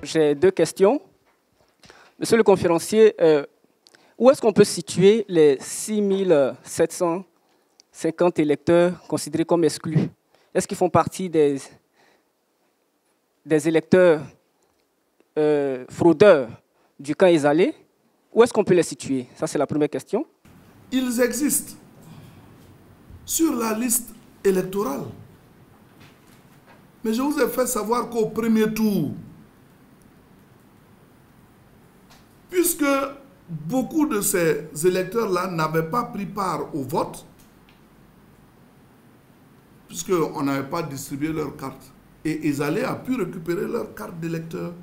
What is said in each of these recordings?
j'ai deux questions. Monsieur le conférencier, où est-ce qu'on peut situer les 6750 électeurs considérés comme exclus? Est-ce qu'ils font partie des électeurs fraudeurs du camp Ezalé? Où est-ce qu'on peut les situer? Ça, c'est la première question. Ils existent sur la liste électorale. Mais je vous ai fait savoir qu'au premier tour, puisque beaucoup de ces électeurs-là n'avaient pas pris part au vote, puisqu'on n'avait pas distribué leur carte, et Ezalé a pu récupérer leur carte d'électeur.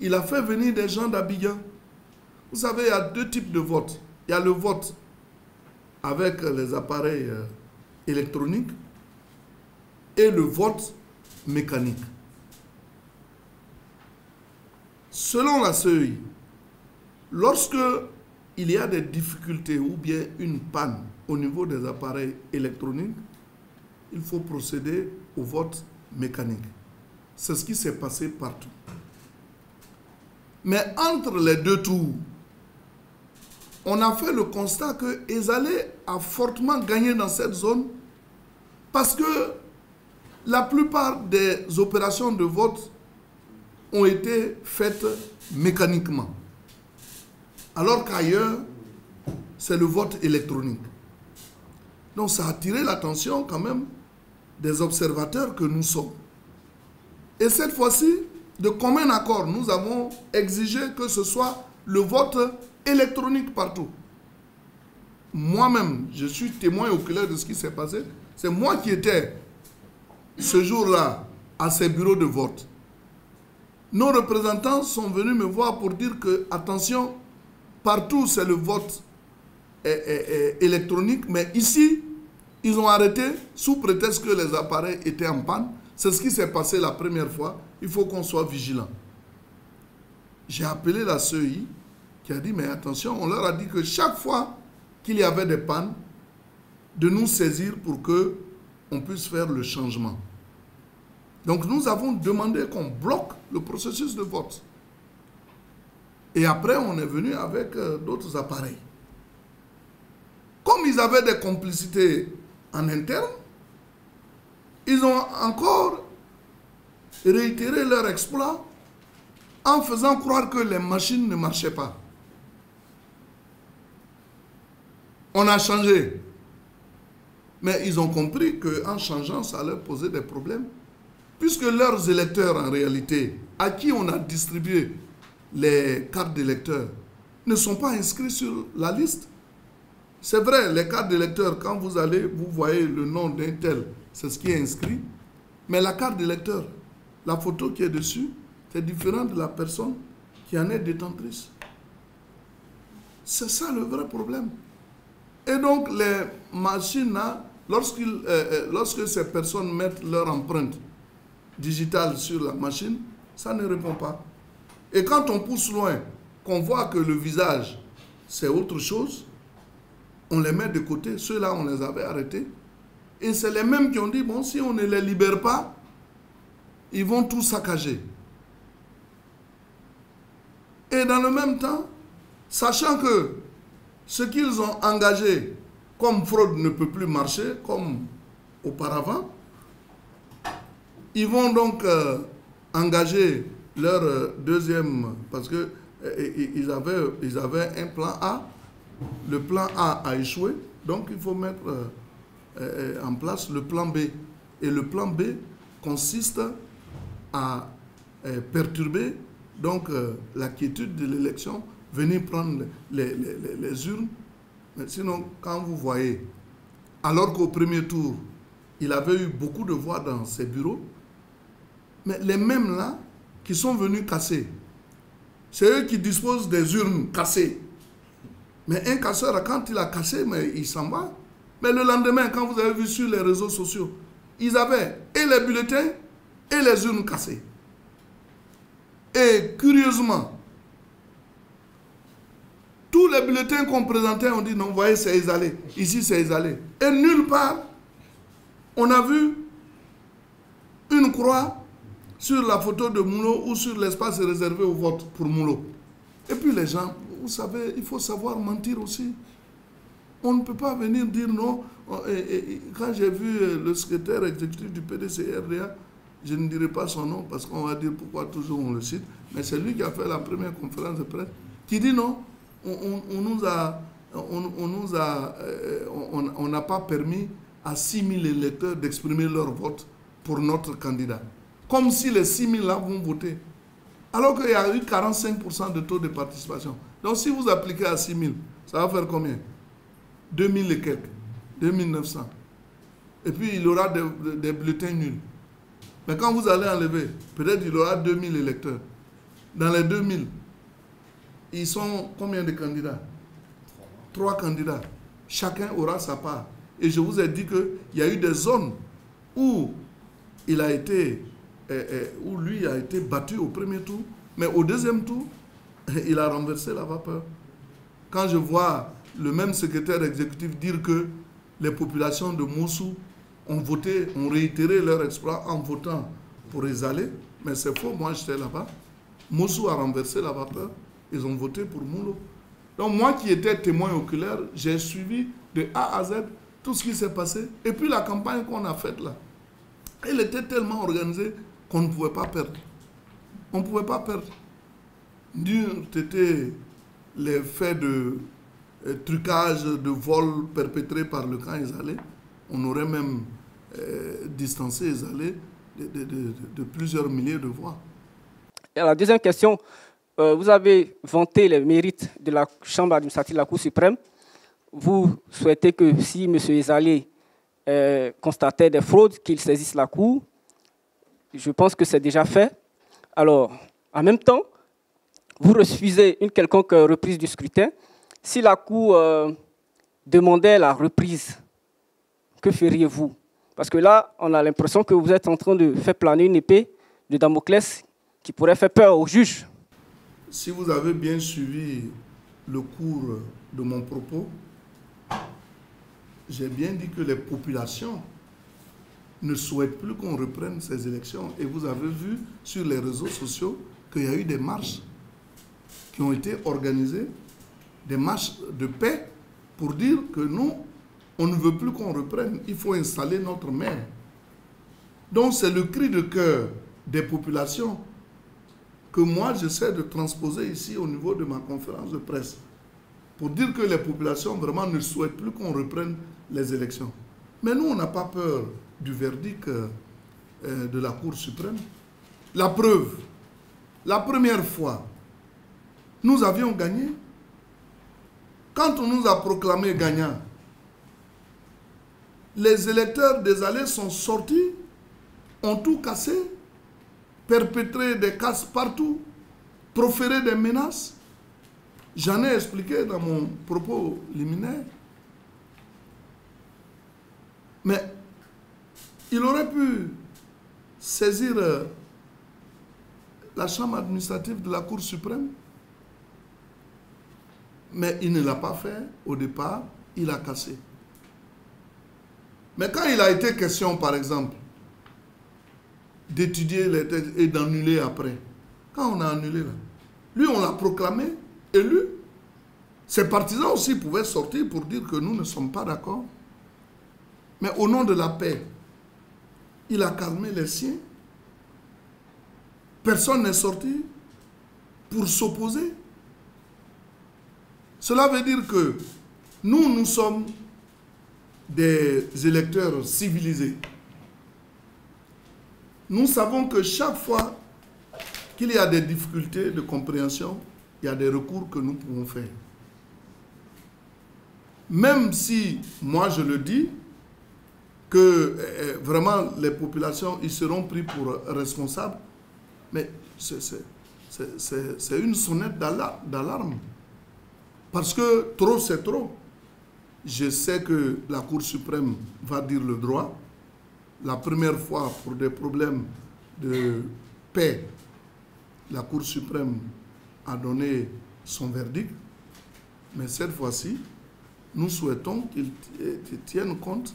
Il a fait venir des gens d'Abidjan. Vous savez, il y a deux types de vote. Il y a le vote avec les appareils électroniques et le vote mécanique. Selon la CEI, lorsque il y a des difficultés ou bien une panne au niveau des appareils électroniques, il faut procéder au vote mécanique. C'est ce qui s'est passé partout. Mais entre les deux tours, on a fait le constat que Ezalé a fortement gagné dans cette zone parce que la plupart des opérations de vote ont été faites mécaniquement. Alors qu'ailleurs, c'est le vote électronique. Donc ça a attiré l'attention quand même des observateurs que nous sommes. Et cette fois-ci, de commun accord, nous avons exigé que ce soit le vote électronique partout. Moi-même, je suis témoin oculaire de ce qui s'est passé. C'est moi qui étais ce jour-là à ces bureaux de vote. Nos représentants sont venus me voir pour dire que, attention, partout c'est le vote électronique, mais ici, ils ont arrêté sous prétexte que les appareils étaient en panne. C'est ce qui s'est passé la première fois. Il faut qu'on soit vigilant. J'ai appelé la CEI qui a dit, mais attention, on leur a dit que chaque fois qu'il y avait des pannes, de nous saisir pour qu'on puisse faire le changement. Donc nous avons demandé qu'on bloque le processus de vote. Et après, on est venu avec d'autres appareils. Comme ils avaient des complicités en interne, ils ont encore réitéré leur exploit en faisant croire que les machines ne marchaient pas. On a changé. Mais ils ont compris qu'en changeant, ça leur posait des problèmes. Puisque leurs électeurs, en réalité, à qui on a distribué les cartes d'électeurs, ne sont pas inscrits sur la liste. C'est vrai, les cartes d'électeurs, quand vous allez, vous voyez le nom d'un tel, c'est ce qui est inscrit. Mais la carte d'électeur, la photo qui est dessus, c'est différent de la personne qui en est détentrice. C'est ça le vrai problème. Et donc, les machines, là, lorsque ces personnes mettent leur empreinte digitale sur la machine, ça ne répond pas. Et quand on pousse loin, qu'on voit que le visage, c'est autre chose, on les met de côté. Ceux-là, on les avait arrêtés. Et c'est les mêmes qui ont dit, bon, si on ne les libère pas, ils vont tout saccager. Et dans le même temps, sachant que ce qu'ils ont engagé comme fraude ne peut plus marcher comme auparavant, ils vont donc engager leur deuxième, parce que ils avaient un plan A. Le plan A a échoué, donc il faut mettre en place le plan B. Et le plan B consiste à perturber donc la quiétude de l'élection, venir prendre les urnes. Mais sinon, quand vous voyez, alors qu'au premier tour, il avait eu beaucoup de voix dans ses bureaux, mais les mêmes là qui sont venus casser, c'est eux qui disposent des urnes cassées. Mais un casseur, quand il a cassé, mais il s'en va. Mais le lendemain, quand vous avez vu sur les réseaux sociaux, ils avaient et les bulletins et les urnes cassées. Et curieusement, tous les bulletins qu'on présentait, on dit non, vous voyez, c'est Ezalé. Ici, c'est Ezalé. Et nulle part, on a vu une croix sur la photo de Moulo ou sur l'espace réservé au vote pour Moulo. Et puis les gens, vous savez, il faut savoir mentir aussi. On ne peut pas venir dire non. Quand j'ai vu le secrétaire exécutif du PDC-RDA, je ne dirai pas son nom parce qu'on va dire pourquoi toujours on le cite, mais c'est lui qui a fait la première conférence de presse, qui dit non, on n'a pas permis à 6 000 électeurs d'exprimer leur vote pour notre candidat. Comme si les 6 000 là vont voter. Alors qu'il y a eu 45% de taux de participation. Donc si vous appliquez à 6 000, ça va faire combien? 2 000 et quelques, 2 900. Et puis il y aura des bulletins nuls. Mais quand vous allez enlever, peut-être il y aura 2 000 électeurs. Dans les 2 000, ils sont combien de candidats? 3 candidats. Chacun aura sa part. Et je vous ai dit qu'il y a eu des zones où il a été, où lui a été battu au premier tour, mais au deuxième tour, il a renversé la vapeur. Quand je vois le même secrétaire exécutif dire que les populations de Moussou ont voté, ont réitéré leur exploit en votant pour Ezalé, mais c'est faux, moi j'étais là-bas. Moussou a renversé la vapeur, ils ont voté pour Moulo. Donc moi qui étais témoin oculaire, j'ai suivi de A à Z tout ce qui s'est passé. Et puis la campagne qu'on a faite là, elle était tellement organisée qu'on ne pouvait pas perdre. On ne pouvait pas perdre. C'était les faits de trucage, de vol perpétrés par le camp Ezalé. On aurait même distancé Ezalé de plusieurs milliers de voix. Et la deuxième question, vous avez vanté les mérites de la Chambre administrative de la Cour suprême. Vous souhaitez que si M. Ezalé constatait des fraudes, qu'il saisisse la Cour. Je pense que c'est déjà fait. Alors, en même temps, vous refusez une quelconque reprise du scrutin. Si la Cour demandait la reprise, que feriez-vous? Parce que là, on a l'impression que vous êtes en train de faire planer une épée de Damoclès qui pourrait faire peur aux juges. Si vous avez bien suivi le cours de mon propos, j'ai bien dit que les populations ne souhaitent plus qu'on reprenne ces élections. Et vous avez vu sur les réseaux sociaux qu'il y a eu des marches qui ont été organisées, des marches de paix pour dire que nous, on ne veut plus qu'on reprenne. Il faut installer notre maire. Donc c'est le cri de cœur des populations que moi j'essaie de transposer ici au niveau de ma conférence de presse pour dire que les populations vraiment ne souhaitent plus qu'on reprenne les élections. Mais nous, on n'a pas peur du verdict de la Cour suprême. La preuve, la première fois, nous avions gagné. Quand on nous a proclamés gagnants, les électeurs des allées sont sortis, ont tout cassé, perpétré des casses partout, proféré des menaces. J'en ai expliqué dans mon propos liminaire. Mais il aurait pu saisir la chambre administrative de la Cour suprême, mais il ne l'a pas fait au départ, il a cassé. Mais quand il a été question, par exemple, d'étudier les textes et d'annuler après, quand on a annulé là, lui on l'a proclamé élu. Ses partisans aussi pouvaient sortir pour dire que nous ne sommes pas d'accord. Mais au nom de la paix, il a calmé les siens. Personne n'est sorti pour s'opposer. Cela veut dire que nous sommes des électeurs civilisés. Nous savons que chaque fois qu'il y a des difficultés de compréhension, il y a des recours que nous pouvons faire. Même si, moi je le dis, que vraiment les populations ils seront pris pour responsables, mais c'est une sonnette d'alarme. Parce que trop c'est trop. Je sais que la Cour suprême va dire le droit. La première fois, pour des problèmes de paix, la Cour suprême a donné son verdict. Mais cette fois-ci, nous souhaitons qu'elle tienne compte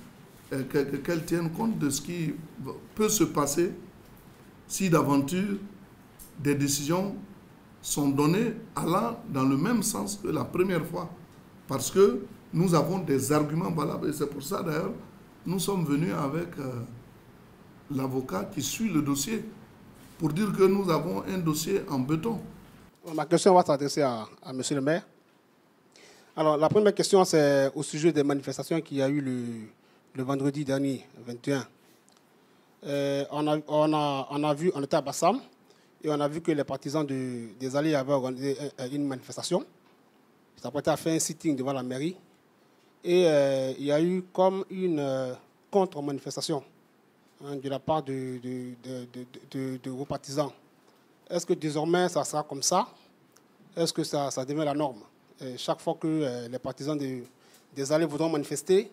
de ce qui peut se passer si d'aventure des décisions sont données allant dans le même sens que la première fois. Parce que nous avons des arguments valables et c'est pour ça d'ailleurs nous sommes venus avec l'avocat qui suit le dossier pour dire que nous avons un dossier en béton. Ma question va s'adresser à M. le maire. Alors la première question c'est au sujet des manifestations qu'il y a eu le vendredi dernier, 21. On était à Bassam et on a vu que les partisans des Alliés avaient organisé une manifestation. Ils s'apprêtaient à faire un sitting devant la mairie. Et il y a eu comme une contre-manifestation de la part de vos partisans. Est-ce que désormais ça sera comme ça? Est-ce que ça devient la norme? Chaque fois que les partisans des Alliés voudront manifester,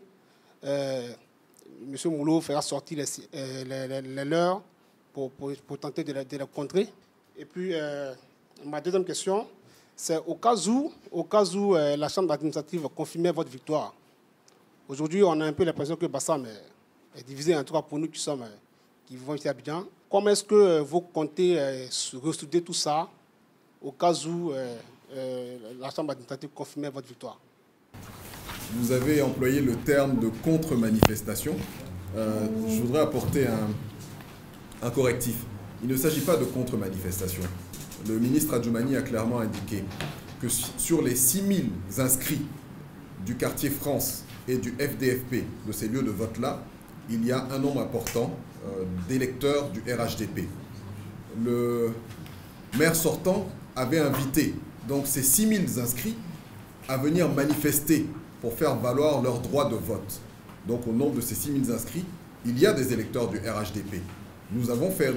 M. Moulo fera sortir les leurs pour tenter de les contrer. Et puis, ma deuxième question, c'est au cas où la Chambre administrative confirmait votre victoire. Aujourd'hui, on a un peu l'impression que Bassam est divisé, en tout cas pour nous qui vivons ici à Abidjan. Comment est-ce que vous comptez ressouder tout ça au cas où la Chambre administrative confirmait votre victoire? Vous avez employé le terme de contre-manifestation. Je voudrais apporter un correctif. Il ne s'agit pas de contre-manifestation. Le ministre Adjoumani a clairement indiqué que sur les 6000 inscrits du quartier France et du FDFP, de ces lieux de vote-là, il y a un nombre important d'électeurs du RHDP. Le maire sortant avait invité donc ces 6000 inscrits à venir manifester pour faire valoir leur droit de vote. Donc au nombre de ces 6000 inscrits, il y a des électeurs du RHDP. Nous avons fait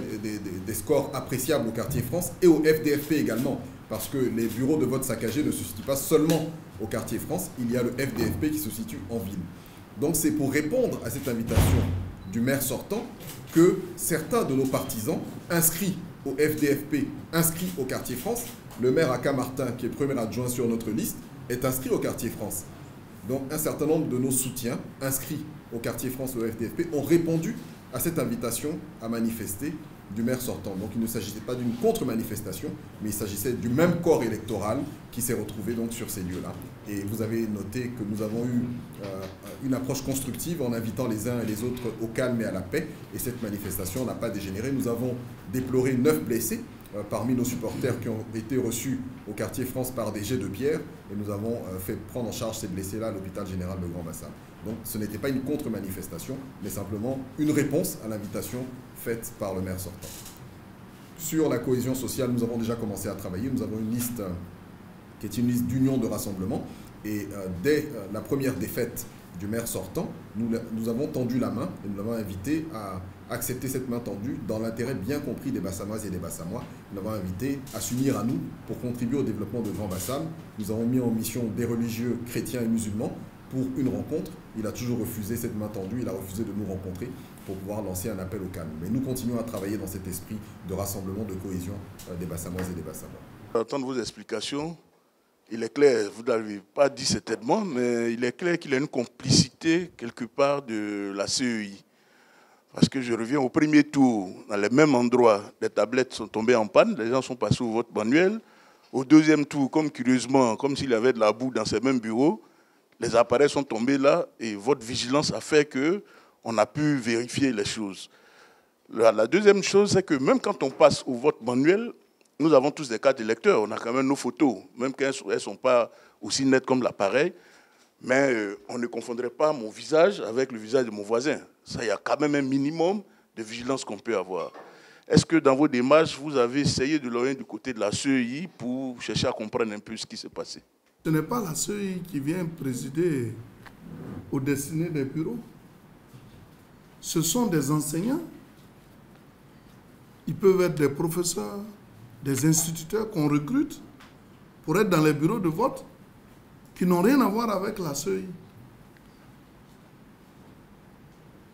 des scores appréciables au quartier France et au FDFP également, parce que les bureaux de vote saccagés ne se situent pas seulement au quartier France, il y a le FDFP qui se situe en ville. Donc c'est pour répondre à cette invitation du maire sortant que certains de nos partisans inscrits au FDFP, inscrits au quartier France, le maire Aka Martin, qui est premier adjoint sur notre liste, est inscrit au quartier France. Donc un certain nombre de nos soutiens inscrits au quartier France, au FDFP, ont répondu à cette invitation à manifester du maire sortant. Donc il ne s'agissait pas d'une contre-manifestation, mais il s'agissait du même corps électoral qui s'est retrouvé donc sur ces lieux-là. Et vous avez noté que nous avons eu une approche constructive en invitant les uns et les autres au calme et à la paix. Et cette manifestation n'a pas dégénéré. Nous avons déploré 9 blessés parmi nos supporters qui ont été reçus au quartier France par des jets de pierre. Et nous avons fait prendre en charge ces blessés-là à l'hôpital général de Grand Bassam. Donc ce n'était pas une contre-manifestation, mais simplement une réponse à l'invitation faite par le maire sortant. Sur la cohésion sociale, nous avons déjà commencé à travailler. Nous avons une liste qui est une liste d'union de rassemblement. Et dès la première défaite du maire sortant, nous avons tendu la main et nous l'avons invité à accepter cette main tendue dans l'intérêt bien compris des Bassamoises et des Bassamois. Nous l'avons invité à s'unir à nous pour contribuer au développement de Grand Bassam. Nous avons mis en mission des religieux chrétiens et musulmans pour une rencontre. Il a toujours refusé cette main tendue, il a refusé de nous rencontrer pour pouvoir lancer un appel au calme. Mais nous continuons à travailler dans cet esprit de rassemblement, de cohésion des Bassamoises et des Bassamois. À entendre vos explications, il est clair, vous ne l'avez pas dit certainement, mais il est clair qu'il y a une complicité quelque part de la CEI. Parce que je reviens au premier tour, dans le même endroit, les tablettes sont tombées en panne, les gens sont passés au vote manuel. Au deuxième tour, comme curieusement, comme s'il y avait de la boue dans ces mêmes bureaux, les appareils sont tombés là et votre vigilance a fait qu'on a pu vérifier les choses. La deuxième chose, c'est que même quand on passe au vote manuel, nous avons tous des cartes d'électeurs, on a quand même nos photos, même qu'elles ne sont pas aussi nettes comme l'appareil, mais on ne confondrait pas mon visage avec le visage de mon voisin. Ça, il y a quand même un minimum de vigilance qu'on peut avoir. Est-ce que dans vos démarches, vous avez essayé de l'orienter du côté de la CEI pour chercher à comprendre un peu ce qui s'est passé? Ce n'est pas la CEI qui vient présider aux destinées des bureaux. Ce sont des enseignants. Ils peuvent être des professeurs, des instituteurs qu'on recrute pour être dans les bureaux de vote qui n'ont rien à voir avec la CEI.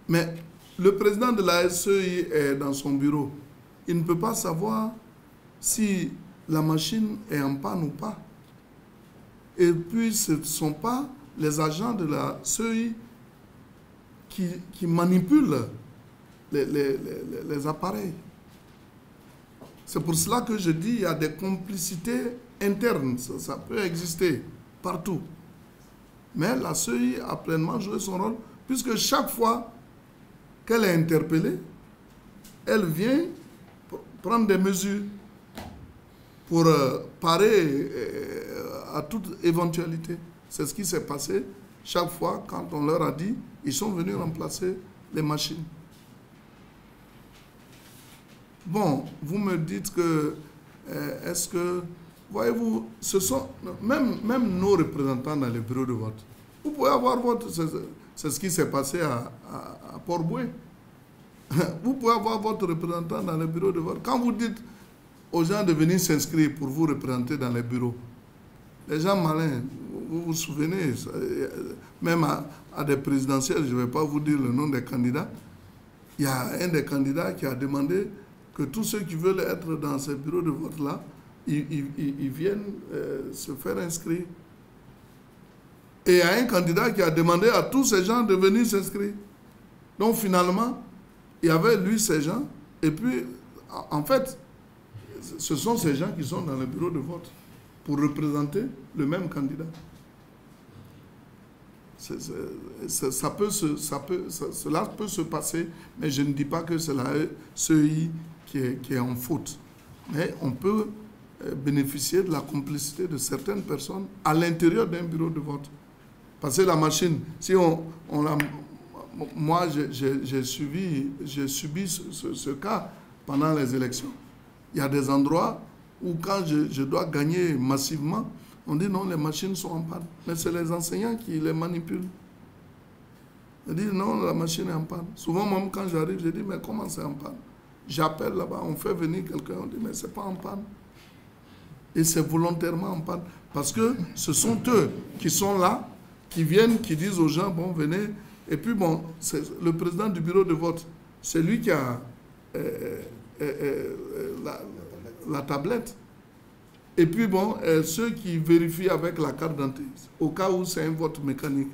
Mais le président de la CEI est dans son bureau. Il ne peut pas savoir si la machine est en panne ou pas. Et puis, ce ne sont pas les agents de la CEI qui manipulent les appareils. C'est pour cela que je dis qu'il y a des complicités internes. Ça peut exister partout. Mais la CEI a pleinement joué son rôle, puisque chaque fois qu'elle est interpellée, elle vient prendre des mesures pour parer à toute éventualité. C'est ce qui s'est passé chaque fois quand on leur a dit, ils sont venus remplacer les machines. Bon, vous me dites que, est-ce que, voyez-vous, ce sont, même nos représentants dans les bureaux de vote, vous pouvez avoir votre, c'est ce qui s'est passé à Port-Boué. Vous pouvez avoir votre représentant dans les bureaux de vote. Quand vous dites aux gens de venir s'inscrire pour vous représenter dans les bureaux, les gens malins, vous vous souvenez, même à des présidentielles, je ne vais pas vous dire le nom des candidats, il y a un des candidats qui a demandé que tous ceux qui veulent être dans ces bureaux de vote-là, ils viennent se faire inscrire. Et il y a un candidat qui a demandé à tous ces gens de venir s'inscrire. Donc finalement, il y avait lui, ces gens, et puis en fait, ce sont ces gens qui sont dans les bureaux de vote pour représenter le même candidat. Cela peut se passer, mais je ne dis pas que c'est la CEI qui est en faute. Mais on peut bénéficier de la complicité de certaines personnes à l'intérieur d'un bureau de vote. Parce que la machine, si on l'a... Moi, j'ai subi ce cas pendant les élections. Il y a des endroits où quand je dois gagner massivement, on dit non, les machines sont en panne. Mais c'est les enseignants qui les manipulent. Ils disent non, la machine est en panne. Souvent, même quand j'arrive, je dis mais comment c'est en panne? J'appelle là-bas, on fait venir quelqu'un, on dit mais c'est pas en panne. Et c'est volontairement en panne. Parce que ce sont eux qui sont là, qui viennent, qui disent aux gens, bon, venez. Et puis bon, c'est le président du bureau de vote, c'est lui qui a la tablette. Et puis bon, ceux qui vérifient avec la carte d'identité, au cas où c'est un vote mécanique.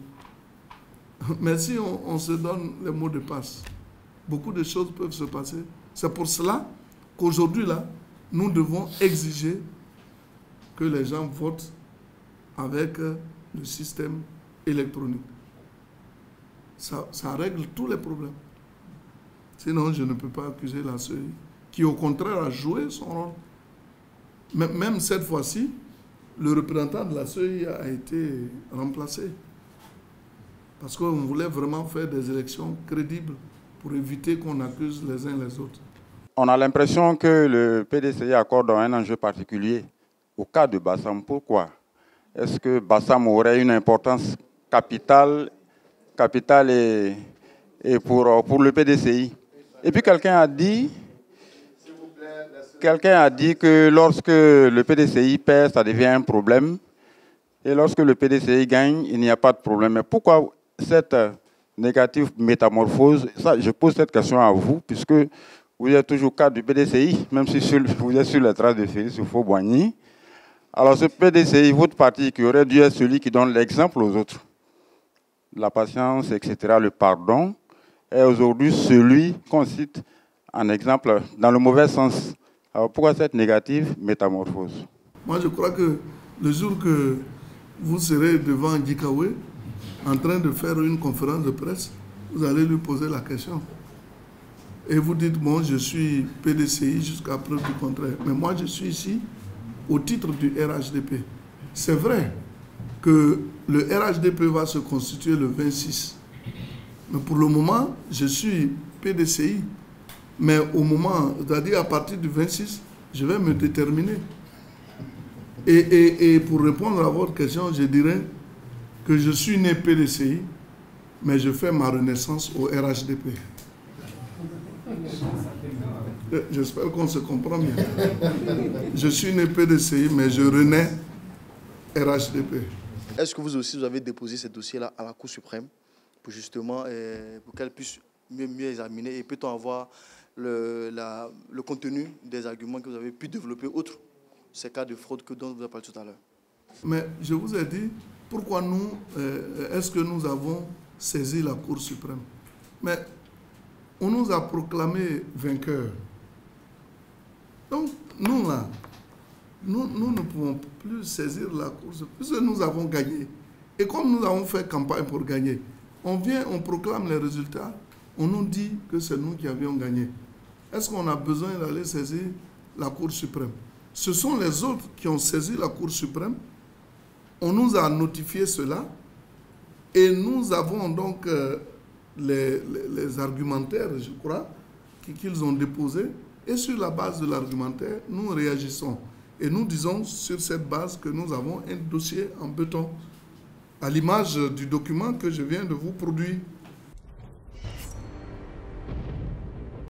Mais si on se donne les mots de passe, beaucoup de choses peuvent se passer. C'est pour cela qu'aujourd'hui, là, nous devons exiger que les gens votent avec le système électronique. Ça règle tous les problèmes. Sinon, je ne peux pas accuser la CEI, qui au contraire a joué son rôle. Même cette fois-ci, le représentant de la CEI a été remplacé. Parce qu'on voulait vraiment faire des élections crédibles pour éviter qu'on accuse les uns les autres. On a l'impression que le PDCI accorde un enjeu particulier au cas de Bassam. Pourquoi? Est-ce que Bassam aurait une importance capitale et pour le PDCI? Et puis quelqu'un a dit que lorsque le PDCI perd, ça devient un problème. Et lorsque le PDCI gagne, il n'y a pas de problème. Mais pourquoi cette négative métamorphose? Ça, je pose cette question à vous, puisque vous êtes toujours cadre du PDCI, même si vous êtes sur les traces de Félix Houphouët-Boigny. Alors ce PDCI, votre parti, qui aurait dû être celui qui donne l'exemple aux autres, la patience, etc., le pardon, est aujourd'hui celui qu'on cite en exemple dans le mauvais sens. Alors pourquoi cette négative métamorphose? Moi, je crois que le jour que vous serez devant Djikawe, en train de faire une conférence de presse, vous allez lui poser la question. Et vous dites, bon, je suis PDCI jusqu'à preuve du contraire. Mais moi, je suis ici au titre du RHDP. C'est vrai que le RHDP va se constituer le 26. Mais pour le moment, je suis PDCI. Mais au moment, c'est-à-dire à partir du 26, je vais me déterminer. Et pour répondre à votre question, je dirais que je suis né PDCI, mais je fais ma renaissance au RHDP. J'espère qu'on se comprend bien. Je suis né PDCI, mais je renais RHDP. Est-ce que vous aussi, vous avez déposé ce dossier-là à la Cour suprême pour justement, pour qu'elle puisse mieux examiner et peut-on avoir le contenu des arguments que vous avez pu développer outre ces cas de fraude dont vous avez parlé tout à l'heure? Mais je vous ai dit, pourquoi nous, est-ce que nous avons saisi la Cour suprême? Mais on nous a proclamé vainqueurs. Donc, nous là, nous ne pouvons plus saisir la course, puisque nous avons gagné. Et comme nous avons fait campagne pour gagner, on vient, on proclame les résultats, on nous dit que c'est nous qui avions gagné. Est-ce qu'on a besoin d'aller saisir la Cour suprême? Ce sont les autres qui ont saisi la Cour suprême. On nous a notifié cela et nous avons donc les argumentaires, je crois, qu'ils ont déposés. Et sur la base de l'argumentaire, nous réagissons. Et nous disons sur cette base que nous avons un dossier en béton, à l'image du document que je viens de vous produire.